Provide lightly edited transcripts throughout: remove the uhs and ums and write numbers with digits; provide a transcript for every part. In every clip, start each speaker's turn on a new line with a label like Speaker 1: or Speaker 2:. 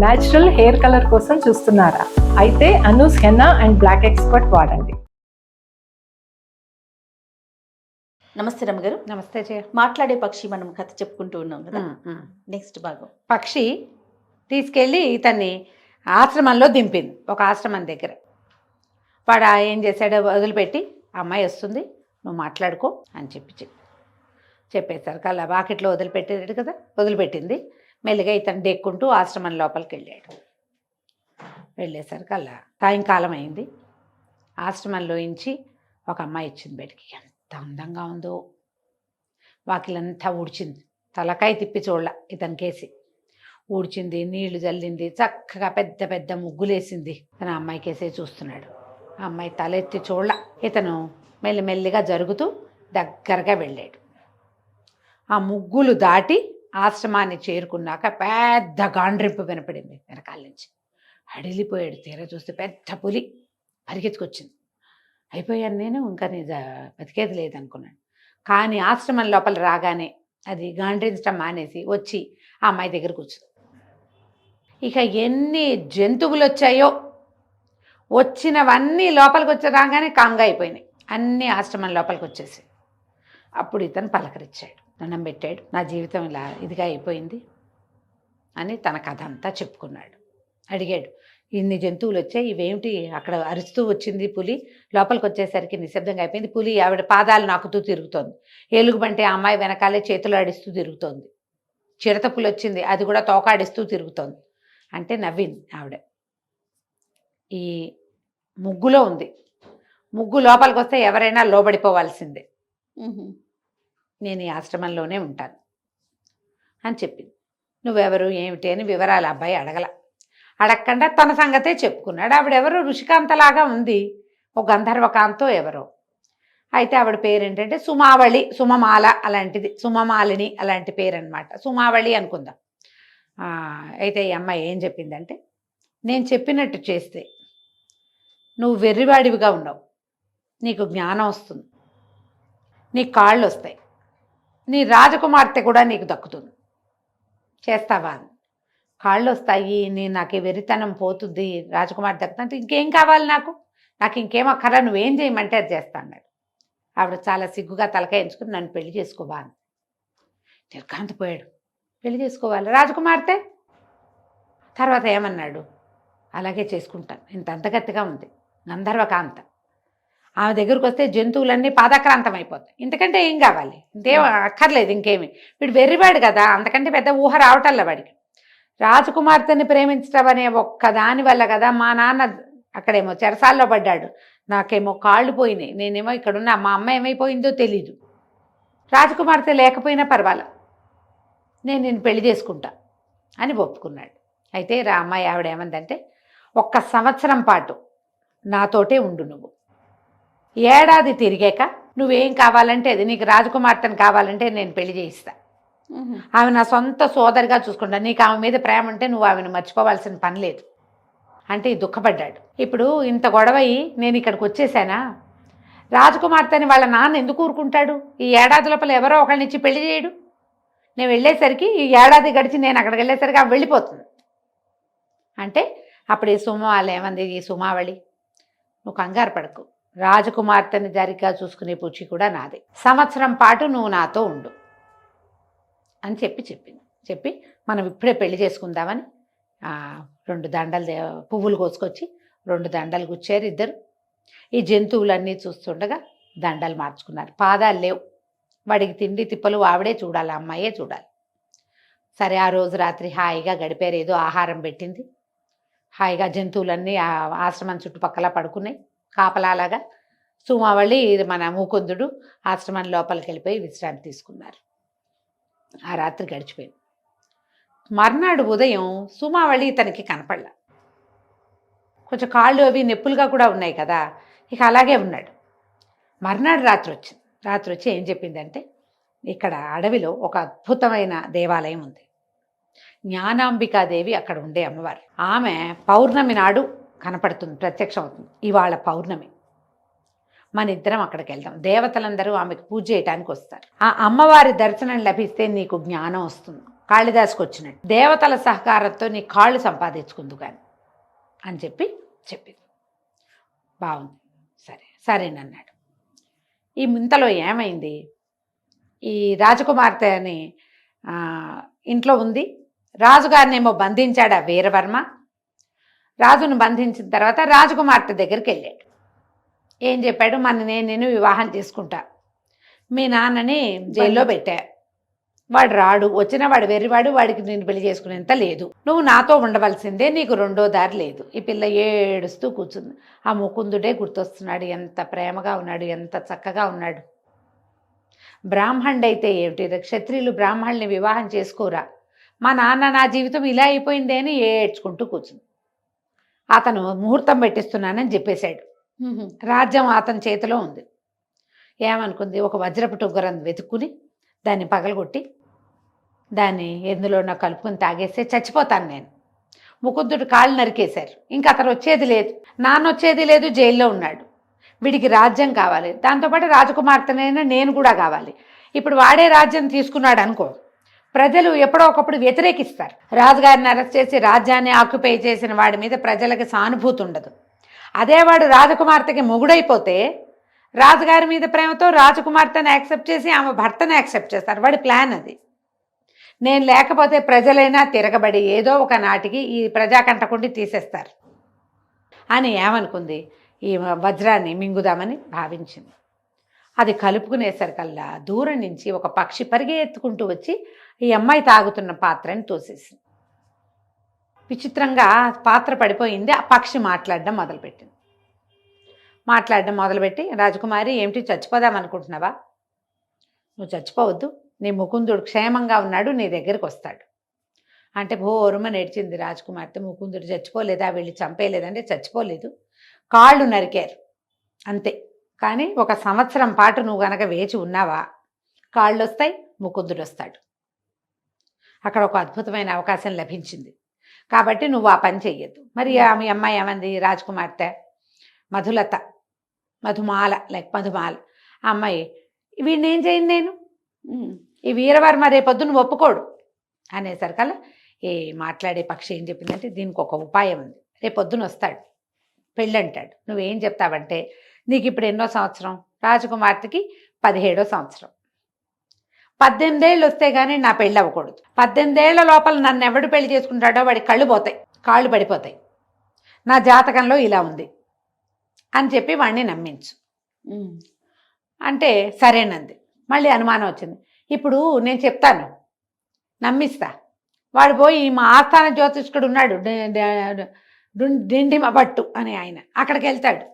Speaker 1: Natural hair colour కోసం చూస్తున్నారా? అయితే Anoos henna and black expert వాడండి.
Speaker 2: నమస్తే రమ్మగారు.
Speaker 3: నమస్తే జయ.
Speaker 2: మాట్లాడే పక్షి మనం కథ చెప్పుకుంటూ ఉన్నాం కదా. నెక్స్ట్ భాగం.
Speaker 3: పక్షి తీసుకెళ్ళి ఇతన్ని ఆశ్రమంలో దింపింది, ఒక ఆశ్రమం దగ్గర. వాడు ఏం చేశాడో వదిలిపెట్టి, అమ్మాయి వస్తుంది నువ్వు మాట్లాడుకో అని చెప్పేసరికి అలా బాకెట్లో వదిలిపెట్టేది కదా, వదిలిపెట్టింది. మెల్లిగా ఇతను డెక్కుంటూ ఆశ్రమం లోపలికి వెళ్ళాడు. వెళ్ళేసరికి అలా సాయంకాలం అయింది. ఆశ్రమంలోంచి ఒక అమ్మాయి వచ్చింది బయటికి. ఎంత అందంగా ఉందో, వాకిలంతా ఊడ్చింది, తలకాయ తిప్పి చూడల ఇతనికేసి ఊడ్చింది, నీళ్లు జల్లింది, చక్కగా పెద్ద పెద్ద ముగ్గులేసింది. తన అమ్మాయికేసే చూస్తున్నాడు. ఆ అమ్మాయి తలెత్తి చూడల. ఇతను మెల్లిమెల్లిగా జరుగుతూ దగ్గరగా వెళ్ళాడు. ఆ ముగ్గులు దాటి ఆశ్రమాన్ని చేరుకున్నాక పెద్ద గాండ్రింపు వినపడింది వెనకాల నుంచి. అడిలిపోయాడు. తీరా చూస్తే పెద్ద పులి పరిగెత్తుకొచ్చింది. అయిపోయాను నేను, ఇంకా నీ బతికేది లేదనుకున్నాను. కానీ ఆశ్రమం లోపల రాగానే అది గాండ్రించడం మానేసి వచ్చి ఆ అమ్మాయి దగ్గర కూర్చుంది. ఇక ఎన్ని జంతువులు వచ్చాయో, వచ్చినవన్నీ లోపలికి వచ్చి రాగానే కామ్గా అయిపోయినాయి. అన్నీ ఆశ్రమం లోపలికి వచ్చేసి అప్పుడు ఇతను పలకరించాడు, దండం పెట్టాడు. నా జీవితం ఇలా ఇదిగా అయిపోయింది అని తన కథ అంతా చెప్పుకున్నాడు. అడిగాడు, ఇన్ని జంతువులు వచ్చాయి, ఇవేమిటి? అక్కడ అరుస్తూ వచ్చింది పులి, లోపలికి వచ్చేసరికి నిశ్శబ్దంగా అయిపోయింది. పులి ఆవిడ పాదాలు నాకుతూ తిరుగుతోంది. ఏలుగుబంటి ఆ అమ్మాయి వెనకాలే చేతులు ఆడిస్తూ తిరుగుతోంది. చిరత పులి వచ్చింది, అది కూడా తోకాడిస్తూ తిరుగుతోంది అంటే నవ్వింది ఆవిడ. ఈ ముగ్గులో ఉంది, ముగ్గు లోపలికి వస్తే ఎవరైనా లోబడిపోవాల్సిందే, నేను ఈ ఆశ్రమంలోనే ఉంటాను అని చెప్పింది. నువ్వెవరు ఏమిటి అని వివరాలు అబ్బాయి అడగకుండా తన సంగతే చెప్పుకున్నాడు. ఆవిడెవరో ఋషికాంతలాగా ఉంది, ఒక గంధర్వకాంతో ఎవరో. అయితే ఆవిడ పేరు ఏంటంటే సుమావళి, సుమమాల అలాంటిది, సుమమాలిని అలాంటి పేరు అనమాట. సుమావళి అనుకుందాం. అయితే ఈ అమ్మాయి ఏం చెప్పిందంటే, నేను చెప్పినట్టు చేస్తే నువ్వు వెర్రివాడివిగా ఉన్నావు, నీకు జ్ఞానం వస్తుంది, నీ కాళ్ళు వస్తాయి, నీ రాజకుమార్తె కూడా నీకు దక్కుతుంది, చేస్తావా? కాళ్ళు వస్తాయి, నాకు వెర్రితనం పోతుంది, రాజకుమార్తె దక్కుతుంటే ఇంకేం కావాలి నాకు ఇంకేం అక్కర్లా, నువ్వేం చేయమంటే అది చేస్తా అన్నాడు. ఆవిడ చాలా సిగ్గుగా తలకాయ ఎంచుకుని, నన్ను పెళ్లి చేసుకోవా అని నిర్ఘాంతపోయాడు. పెళ్లి చేసుకోవాలి రాజకుమార్తె? తర్వాత ఏమన్నాడు, అలాగే చేసుకుంటాను, ఇంత అంతగత్తిగా ఉంది గంధర్వకాంత. ఆమె దగ్గరకు వస్తే జంతువులన్నీ పాదాక్రాంతం అయిపోతాయి, ఇంతకంటే ఏం కావాలి? ఇంకేం అక్కర్లేదు ఇంకేమి. వీడు వెర్రివాడు కదా, అంతకంటే పెద్ద ఊహ రావటంలా వాడికి. రాజకుమార్తెని ప్రేమించడం అనే ఒక్కదాని వల్ల కదా మా నాన్న అక్కడేమో చెరసాల్లో పడ్డాడు, నాకేమో కాళ్ళు పోయినాయి, నేనేమో ఇక్కడున్న మా అమ్మ ఏమైపోయిందో తెలీదు. రాజకుమార్తె లేకపోయినా పర్వాలా, నేను నిన్ను పెళ్లి చేసుకుంటా అని ఒప్పుకున్నాడు. అయితే అమ్మాయి ఆవిడ ఏమందంటే, 1 సంవత్సరం పాటు నాతోటే ఉండు, నువ్వు ఏడాది తిరిగాక నువ్వేం కావాలంటే అది, నీకు రాజకుమార్తెను కావాలంటే నేను పెళ్లి చేయిస్తా, ఆమె నా సొంత సోదరిగా చూసుకుంటా, నీకు ఆమె మీద ప్రేమ ఉంటే నువ్వు ఆమెను మర్చిపోవాల్సిన పని లేదు అంటే దుఃఖపడ్డాడు. ఇప్పుడు ఇంత గొడవయి నేను ఇక్కడికి వచ్చేసానా, రాజకుమార్తెని వాళ్ళ నాన్న ఎందుకు ఊరుకుంటాడు? ఈ ఏడాది లోపల ఎవరో ఒకళ్ళనిచ్చి పెళ్లి చేయడు. నేను వెళ్ళేసరికి, ఈ ఏడాది గడిచి నేను అక్కడికి వెళ్ళేసరికి ఆమె వెళ్ళిపోతుంది అంటే అప్పుడు ఈ సుమవాళ్ళు ఏమంది, ఈ సుమావళి నువ్వు కంగారు పడకు, రాజకుమార్తెని జరిగ్గా చూసుకునే పుచ్చి కూడా నాదే, సంవత్సరం పాటు నువ్వు నాతో ఉండు అని చెప్పి మనం ఇప్పుడే పెళ్లి చేసుకుందామని 2 దండలు పువ్వులు కోసుకొచ్చి 2 దండలు గుచ్చారు ఇద్దరు. ఈ జంతువులన్నీ చూస్తుండగా దండలు మార్చుకున్నారు. పాదాలు లేవు, వాడికి తిండి తిప్పలు ఆవిడే చూడాలి, అమ్మాయే చూడాలి. సరే ఆ రోజు రాత్రి హాయిగా గడిపారు. ఏదో ఆహారం పెట్టింది, హాయిగా జంతువులన్నీ ఆశ్రమం చుట్టుపక్కల పడుకున్నాయి కాపలాలాగా. సుమావళి మన ముకుందుడు ఆశ్రమం లోపలికి వెళ్ళిపోయి విశ్రాంతి తీసుకున్నారు. ఆ రాత్రి గడిచిపోయింది. మర్నాడు ఉదయం సుమావళి ఇతనికి కనపడలా. కొంచెం కాళ్ళు అవి నొప్పులుగా కూడా ఉన్నాయి కదా, ఇక అలాగే ఉన్నాడు. మర్నాడు రాత్రి వచ్చి ఏం చెప్పిందంటే, ఇక్కడ అడవిలో ఒక అద్భుతమైన దేవాలయం ఉంది, జ్ఞానాంబికాదేవి అక్కడ ఉండే అమ్మవారు. ఆమె పౌర్ణమి నాడు కనపడుతుంది, ప్రత్యక్షం అవుతుంది. ఇవాళ పౌర్ణమి, మన ఇద్దరం అక్కడికి వెళ్దాం, దేవతలందరూ ఆమెకు పూజ చేయటానికి వస్తారు, ఆ అమ్మవారి దర్శనం లభిస్తే నీకు జ్ఞానం వస్తుంది కాళిదాసుకు వచ్చినట్టు దేవతల సహకారంతో నీ కాళ్ళు సంపాదించుకుందు కానీ అని చెప్పింది. బాగుంది, సరేనన్నాడు. ఈ ఇంతలో ఏమైంది, ఈ రాజకుమార్తె అని ఇంట్లో ఉంది. రాజుగారినేమో బంధించాడు ఆ వీరవర్మ. రాజును బంధించిన తర్వాత రాజకుమార్తె దగ్గరికి వెళ్ళాడు. ఏం చెప్పాడు, నేను వివాహం చేసుకుంటా, మీ నాన్నని జైల్లో పెట్టా, వాడు రాడు, వచ్చిన వాడు వెర్రివాడు, వాడికి నేను పెళ్లి చేసుకునేంత లేదు, నువ్వు నాతో ఉండవలసిందే, నీకు రెండో దారి లేదు. ఈ పిల్ల ఏడుస్తూ కూర్చుంది. ఆ ముకుందుడే గుర్తొస్తున్నాడు, ఎంత ప్రేమగా ఉన్నాడు, ఎంత చక్కగా ఉన్నాడు. బ్రాహ్మణుడైతే ఏమిటి, క్షత్రియులు బ్రాహ్మణుల్ని వివాహం చేసుకోరా, మా నాన్న నా జీవితం ఇలా అయిపోయింది అని ఏడ్చుకుంటూ కూర్చుంది. అతను ముహూర్తం పెట్టిస్తున్నానని చెప్పేశాడు. రాజ్యం అతని చేతిలో ఉంది. ఏమనుకుంది, ఒక వజ్రపు టొగ్గరం వెతుక్కుని దాన్ని పగలగొట్టి దాన్ని ఎందులో నాకు కలుపుకొని తాగేస్తే చచ్చిపోతాను నేను. ముకుందుడు కాళ్ళు నరికేశారు. ఇంకా అతను వచ్చేది లేదు, నాన్న వచ్చేది లేదు, జైల్లో ఉన్నాడు. వీడికి రాజ్యం కావాలి, దాంతోపాటు రాజకుమార్తెనైనా నేను కూడా కావాలి. ఇప్పుడు వాడే రాజ్యం తీసుకున్నాడు అనుకో, ప్రజలు ఎప్పుడో ఒకప్పుడు వ్యతిరేకిస్తారు. రాజుగారిని అరెస్ట్ చేసి రాజ్యాన్ని ఆక్యుపై చేసిన వాడి మీద ప్రజలకి సానుభూతి ఉండదు. అదే వాడు రాజకుమార్తెకి మొగుడైపోతే రాజుగారి మీద ప్రేమతో రాజకుమార్తెను యాక్సెప్ట్ చేసి ఆమె భర్తను యాక్సెప్ట్ చేస్తారు. వాడి ప్లాన్ అది. నేను లేకపోతే ప్రజలైనా తిరగబడి ఏదో ఒక నాటికి ఈ ప్రజాకంటకుండి తీసేస్తారు అని ఏమనుకుంది, ఈ వజ్రాన్ని మింగుదామని భావించింది. అది కలుపుకునేసరికల్లా దూరం నుంచి ఒక పక్షి పరిగెత్తుకుంటూ వచ్చి ఈ అమ్మాయి తాగుతున్న పాత్రని తోసేసింది. విచిత్రంగా పాత్ర పడిపోయింది. ఆ పక్షి మాట్లాడడం మొదలుపెట్టి రాజకుమారి, ఏమిటి చచ్చిపోదామనుకుంటున్నావా? నువ్వు చచ్చిపోవద్దు, నీ ముకుందుడు క్షేమంగా ఉన్నాడు, నీ దగ్గరికి వస్తాడు అంటే భోరుమ నేర్చింది రాజకుమార్తె. ముకుందుడు చచ్చిపోలేదా, వెళ్ళి చంపేయలేదంటే చచ్చిపోలేదు, కాళ్ళు నరికారు అంతే. కానీ 1 సంవత్సరం పాటు నువ్వు గనక వేచి ఉన్నావా, కాళ్ళు వస్తాయి, ముకుందుడు వస్తాడు. అక్కడ ఒక అద్భుతమైన అవకాశం లభించింది. కాబట్టి నువ్వు ఆ పని చెయ్యొద్దు. మరి మీ అమ్మాయి ఏమంది, రాజకుమార్తె మధుమాల ఆ అమ్మాయి, వీడిని ఏం చేయను నేను, ఈ వీరవర్మ రేపొద్దును ఒప్పుకోడు అనేసరికల్లా ఏ మాట్లాడే పక్షి ఏం చెప్పిందంటే, దీనికి ఒక ఉపాయం ఉంది, రేపొద్దున వస్తాడు, పెళ్ళి అంటాడు. నువ్వేం చెప్తావంటే, నీకు ఇప్పుడు ఎన్నో సంవత్సరం, రాజకుమార్తెకి 17వ సంవత్సరం, 18 ఏళ్ళు వస్తే కానీ నా పెళ్ళి అవ్వకూడదు, 18 ఏళ్ల లోపల నన్ను ఎవడు పెళ్లి చేసుకుంటాడో వాడి కాళ్ళు పడిపోతాయి, నా జాతకంలో ఇలా ఉంది అని చెప్పి వాడిని నమ్మించు అంటే సరేనంది. మళ్ళీ అనుమానం వచ్చింది. ఇప్పుడు నేను చెప్తాను, నమ్మిస్తా, వాడు పోయి మా ఆస్థాన జ్యోతిష్కుడు ఉన్నాడు డిండిమ భట్టు అని ఆయన, అక్కడికి వెళ్తాడు.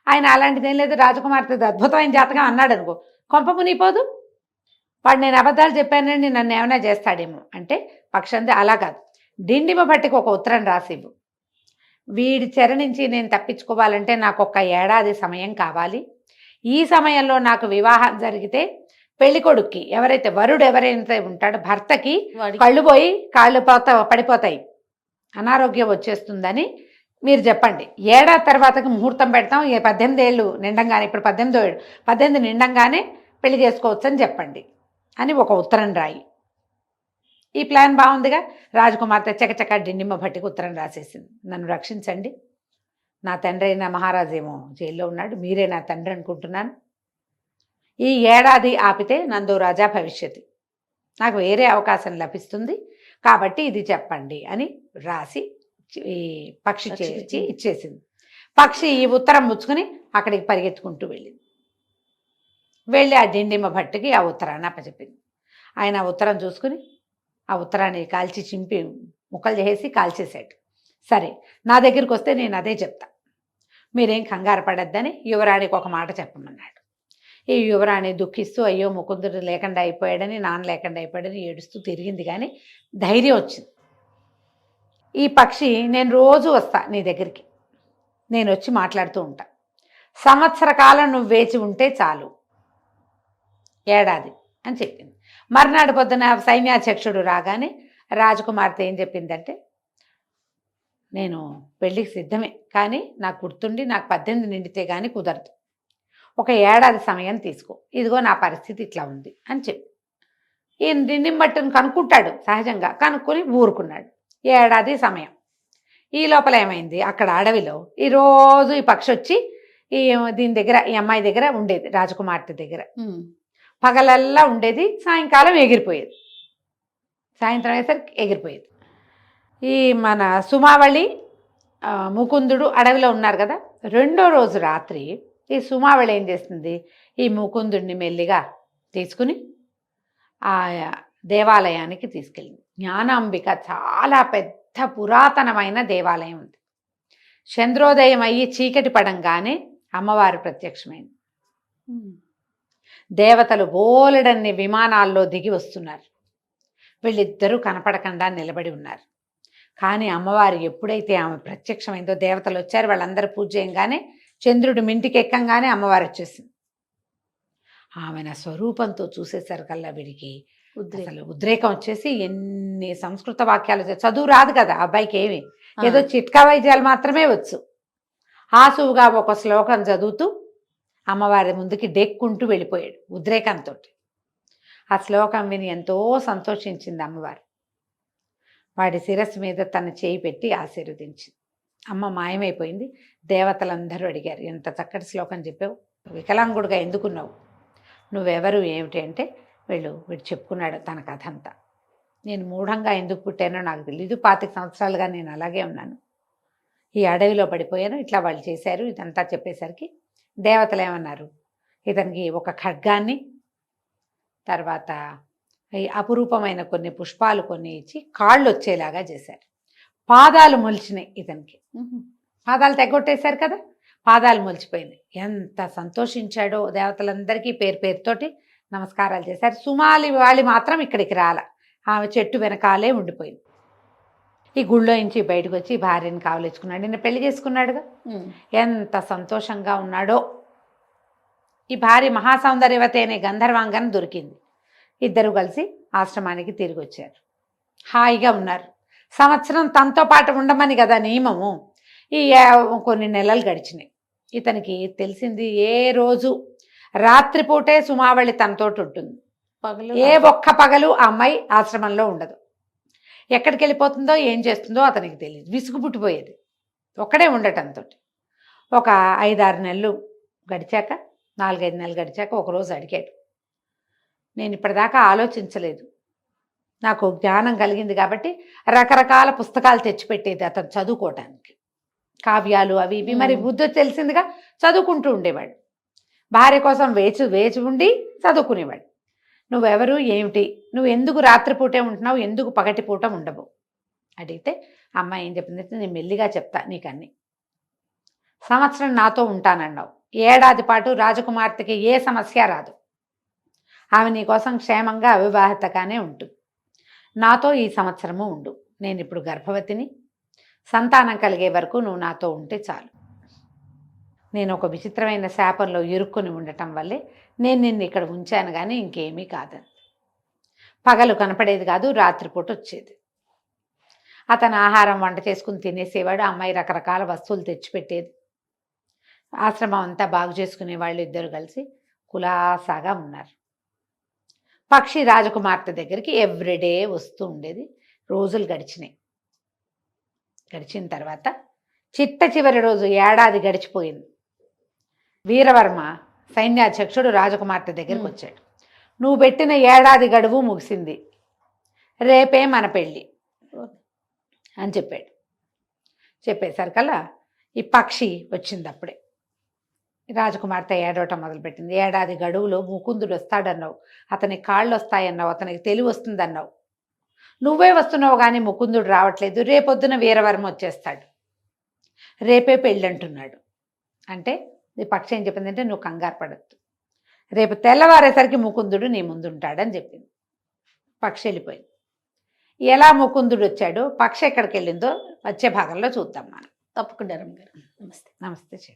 Speaker 3: ఆయన అలాంటిదేం లేదు, రాజకుమార్తె అద్భుతమైన జాతకం అన్నాడు అనుకో, కొంప మునిగిపోదు, వాడు నేను అబద్ధాలు చెప్పానని నన్ను ఏమైనా చేస్తాడేమో అంటే పక్షంది అలా కాదు, డిండిమ భట్టికి ఒక ఉత్తరం రాసివ్వు, వీడి చెర నుంచి నేను తప్పించుకోవాలంటే నాకు 1 ఏడాది సమయం కావాలి, ఈ సమయంలో నాకు వివాహం జరిగితే పెళ్ళికొడుక్కి ఎవరైతే వరుడు ఎవరైతే ఉంటాడో భర్తకి కళ్ళు పోయి కాళ్ళు పడిపోతాయి, అనారోగ్యం వచ్చేస్తుందని మీరు చెప్పండి, ఏడాది తర్వాతకి ముహూర్తం పెడతాం, 18 ఏళ్ళు నిండంగానే, ఇప్పుడు 18 నిండంగానే పెళ్లి చేసుకోవచ్చు అని చెప్పండి అని ఒక ఉత్తరం రాయి. ఈ ప్లాన్ బాగుందిగా. రాజకుమార్తె చకచక డిండిమ భట్టికి ఉత్తరం రాసేసింది, నన్ను రక్షించండి, నా తండ్రి అయిన మహారాజేమో జైల్లో ఉన్నాడు, మీరే నా తండ్రి అనుకుంటున్నాను, ఈ ఏడాది ఆపితే నందో రాజా భవిష్యత్తు, నాకు వేరే అవకాశం లభిస్తుంది, కాబట్టి ఇది చెప్పండి అని రాసి ఈ పక్షి చేర్చి ఇచ్చేసింది. పక్షి ఈ ఉత్తరం ముచ్చుకుని అక్కడికి పరిగెత్తుకుంటూ వెళ్ళి ఆ డిండిమ భట్టికి ఆ ఉత్తరాన్ని అప్పచెప్పింది. ఆయన ఆ ఉత్తరం చూసుకుని ఆ ఉత్తరాన్ని కాల్చి చింపి ముక్కలు చేసి కాల్చేసాడు. సరే, నా దగ్గరికి వస్తే నేను అదే చెప్తా, మీరేం కంగారు పడద్దని యువరాణికి ఒక మాట చెప్పమన్నాడు. ఈ యువరాణి దుఃఖిస్తూ అయ్యో ముకుందుడు లేకుండా అయిపోయాడని, నాన్న లేకుండా అయిపోయాడని ఏడుస్తూ తిరిగింది. కానీ ధైర్యం వచ్చింది. ఈ పక్షి, నేను రోజు వస్తా నీ దగ్గరికి, నేను వచ్చి మాట్లాడుతూ ఉంటా, సంవత్సర కాలం నువ్వు వేచి ఉంటే చాలు, ఏడాది అని చెప్పింది. మర్నాడు పొద్దున సైన్యాధ్యక్షుడు రాగానే రాజకుమార్తె ఏం చెప్పిందంటే, నేను పెళ్ళికి సిద్ధమే, కానీ నాకు గుర్తుండి నాకు 18 నిండితే కానీ కుదరదు, 1 ఏడాది సమయం తీసుకో, ఇదిగో నా పరిస్థితి ఇట్లా ఉంది అని చెప్పి ఈ నిమ్మట్టును కనుక్కుంటాడు సహజంగా, కనుక్కొని ఊరుకున్నాడు. ఏడాది సమయం. ఈ లోపల ఏమైంది, అక్కడ అడవిలో ఈరోజు ఈ పక్షి వచ్చి దీని దగ్గర, ఈ అమ్మాయి దగ్గర ఉండేది, రాజకుమార్తె దగ్గర. పగలల్లా ఉండేది, సాయంకాలం ఎగిరిపోయేది. సాయంత్రం అయ్యేసరికి ఎగిరిపోయేది. ఈ మన సుమావళి ముకుందుడు అడవిలో ఉన్నారు కదా. రెండో రోజు రాత్రి ఈ సుమావళి ఏం చేస్తుంది, ఈ ముకుందుడిని మెల్లిగా తీసుకుని ఆ దేవాలయానికి తీసుకెళ్ళింది. జ్ఞానాంబిక చాలా పెద్ద పురాతనమైన దేవాలయం ఉంది. చంద్రోదయం అయ్యి చీకటి పడంగానే అమ్మవారు ప్రత్యక్షమైంది. దేవతలు బోలెడన్ని విమానాల్లో దిగి వస్తున్నారు. వీళ్ళిద్దరూ కనపడకుండా నిలబడి ఉన్నారు. కానీ అమ్మవారు ఎప్పుడైతే ఆమె ప్రత్యక్షమైందో, దేవతలు వచ్చారు, వాళ్ళందరూ పూజ చేయంగానే చంద్రుడు మింటికి ఎక్కంగానే అమ్మవారు వచ్చేసింది. ఆమె నా స్వరూపంతో చూసేసరికల్లా వీడికి అసలు ఉద్రేకం వచ్చేసి ఎన్ని సంస్కృత వాక్యాలు, చదువు రాదు కదా అబ్బాయికి, ఏమి ఏదో చిట్కా వైద్యాలు మాత్రమే వచ్చు. ఆసువుగా ఒక శ్లోకం చదువుతూ అమ్మవారి ముందుకి డెక్కుంటూ వెళ్ళిపోయాడు ఉద్రేకంతో. ఆ శ్లోకం విని ఎంతో సంతోషించింది అమ్మవారు. వాడి శిరస్సు మీద తన చేయి పెట్టి ఆశీర్వదించింది. అమ్మ మాయమైపోయింది. దేవతలందరూ అడిగారు, ఎంత చక్కటి శ్లోకం చెప్పావు, వికలాంగుడుగా ఎందుకున్నావు, నువ్వెవరు ఏమిటి అంటే, వీడు చెప్పుకున్నాడు తన కథ అంతా. నేను మూఢంగా ఎందుకు పుట్టానో నాకు తెలియదు, 25 సంవత్సరాలుగా నేను అలాగే ఉన్నాను, ఈ అడవిలో పడిపోయాను, ఇట్లా వాళ్ళు చేశారు, ఇదంతా చెప్పేసరికి దేవతలు ఏమన్నారు, ఇతనికి ఒక ఖడ్గాన్ని, తర్వాత ఈ అపురూపమైన కొన్ని పుష్పాలు కొన్ని ఇచ్చి కాళ్ళు వచ్చేలాగా చేశారు. పాదాలు మొలిచినాయి ఇతనికి. పాదాలు తెగొట్టేశారు కదా, పాదాలు మొలిచిపోయినాయి. ఎంత సంతోషించాడో. దేవతలందరికీ పేరు పేరుతోటి నమస్కారాలు చేశారు. సుమాలి వాళ్ళు మాత్రం ఇక్కడికి రాల, ఆమె చెట్టు వెనకాలే ఉండిపోయింది. ఈ గుళ్ళో నుంచి బయటకు వచ్చి భార్యని కావలించుకున్నాడు. నిన్న పెళ్లి చేసుకున్నాడుగా, ఎంత సంతోషంగా ఉన్నాడో. ఈ భార్య మహాసౌందర్యవతి అనే గంధర్వాంగన దొరికింది. ఇద్దరు కలిసి ఆశ్రమానికి తిరిగి వచ్చారు. హాయిగా ఉన్నారు. సంవత్సరం తనతో పాటు ఉండమని కదా నియమము. ఈ కొన్ని నెలలు గడిచినాయి. ఇతనికి తెలిసింది, ఏ రోజు రాత్రిపూటే సుమావళి తనతోటి ఉంటుంది. ఏ ఒక్క పగలు ఆ అమ్మాయి ఆశ్రమంలో ఉండదు. ఎక్కడికి వెళ్ళిపోతుందో ఏం చేస్తుందో అతనికి తెలియదు. విసుగు పుట్టిపోయేది ఒక్కడే ఉండటంతో. ఒక 5-6 నెలలు గడిచాక, 4-5 నెలలు గడిచాక ఒకరోజు అడిగాడు, నేను ఇప్పటిదాకా ఆలోచించలేదు, నాకు జ్ఞానం కలిగింది కాబట్టి రకరకాల పుస్తకాలు తెచ్చిపెట్టేది అతను చదువుకోవటానికి, కావ్యాలు అవి ఇవి. మరి బుద్ధి తెలిసిందిగా, చదువుకుంటూ ఉండేవాడు. భార్య కోసం వేచి ఉండి చదువుకునేవాడు. నువ్వెవరు ఏమిటి, నువ్వు ఎందుకు రాత్రిపూటే ఉంటున్నావు, ఎందుకు పగటిపూట ఉండవు అడిగితే అమ్మాయి ఏం చెప్పిందంటే, నేను మెల్లిగా చెప్తా నీకన్నీ. సంవత్సరం నాతో ఉంటానన్నావు, ఏడాది పాటు రాజకుమార్తెకి ఏ సమస్య రాదు, ఆమె నీకోసం క్షేమంగా అవివాహితగానే ఉంటుంది. నాతో ఈ సంవత్సరము ఉండు, నేను ఇప్పుడు గర్భవతిని, సంతానం కలిగే వరకు నువ్వు నాతో ఉంటే చాలు. నేను ఒక విచిత్రమైన శాపంలో ఇరుక్కుని ఉండటం వల్లే నేను నిన్ను ఇక్కడ ఉంచాను, కానీ ఇంకేమీ కాదని. పగలు కనపడేది కాదు, రాత్రిపూట వచ్చేది. అతను ఆహారం వంట చేసుకుని తినేసేవాడు, అమ్మాయి రకరకాల వస్తువులు తెచ్చిపెట్టేది. ఆశ్రమం అంతా బాగు చేసుకునే వాళ్ళు ఇద్దరు కలిసి కులాసాగా ఉన్నారు. పక్షి రాజకుమార్తె దగ్గరికి ఎవ్రీడే వస్తూ ఉండేది. రోజులు గడిచినాయి. గడిచిన తర్వాత చిట్ట చివరి రోజు, ఏడాది గడిచిపోయింది. వీరవర్మ సైన్యాధ్యక్షుడు రాజకుమార్తె దగ్గరికి వచ్చాడు. నువ్వు పెట్టిన ఏడాది గడువు ముగిసింది, రేపే మన పెళ్ళి అని చెప్పాడు. చెప్పేసరికల్లా ఈ పక్షి వచ్చింది. అప్పుడే రాజకుమార్తె ఏడవటం మొదలుపెట్టింది. ఏడాది గడువులో ముకుందుడు వస్తాడన్నావు, అతనికి కాళ్ళు వస్తాయన్నావు, అతనికి తెలివి వస్తుందన్నావు, నువ్వే వస్తున్నావు కానీ ముకుందుడు రావట్లేదు, రేపొద్దున వీరవర్మ వచ్చేస్తాడు, రేపే పెళ్ళంటున్నాడు అంటే ఈ పక్షి ఏం చెప్పిందంటే, నువ్వు కంగారు పడద్దు, రేపు తెల్లవారేసరికి ముకుందుడు నీ ముందుంటాడని చెప్పింది. పక్షి వెళ్ళిపోయింది. ఎలా ముకుందుడు వచ్చాడో, పక్షి ఎక్కడికి వెళ్ళిందో వచ్చే భాగంలో చూద్దాం మనం.
Speaker 2: తప్పకుండా రమ్య గారు. నమస్తే.
Speaker 3: నమస్తే.